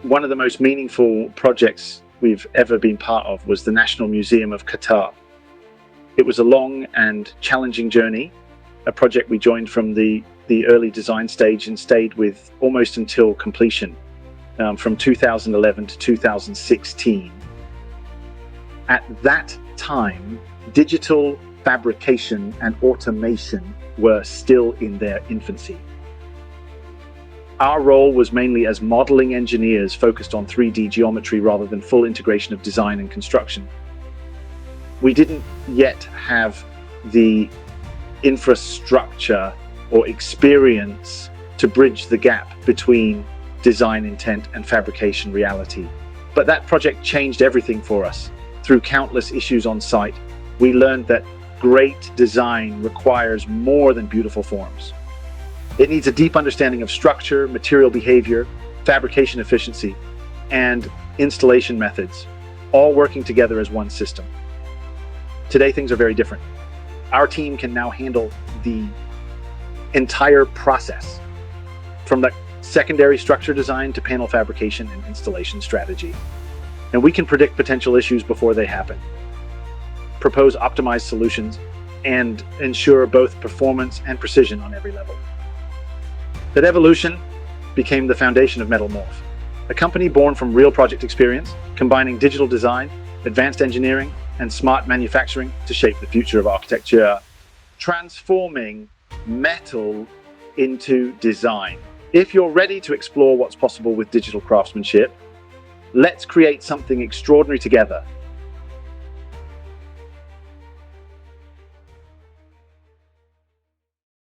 One of the most meaningful projects we've ever been part of was the National Museum of Qatar. It was a long and challenging journey, a project we joined from the early design stage and stayed with almost until completion, from 2011 to 2016. At that time, digital fabrication and automation were still in their infancy. Our role was mainly as modeling engineers focused on 3D geometry rather than full integration of design and construction. We didn't yet have the infrastructure or experience to bridge the gap between design intent and fabrication reality. But that project changed everything for us. Through countless issues on site, we learned that great design requires more than beautiful forms. It needs a deep understanding of structure, material behavior, fabrication efficiency, and installation methods, all working together as one system. Today, things are very different. Our team can now handle the entire process, from the secondary structure design to panel fabrication and installation strategy. And we can predict potential issues before they happen, propose optimized solutions, and ensure both performance and precision on every level. That evolution became the foundation of Metal Morph, a company born from real project experience, combining digital design, advanced engineering, and smart manufacturing to shape the future of architecture, transforming metal into design. If you're ready to explore what's possible with digital craftsmanship, let's create something extraordinary together.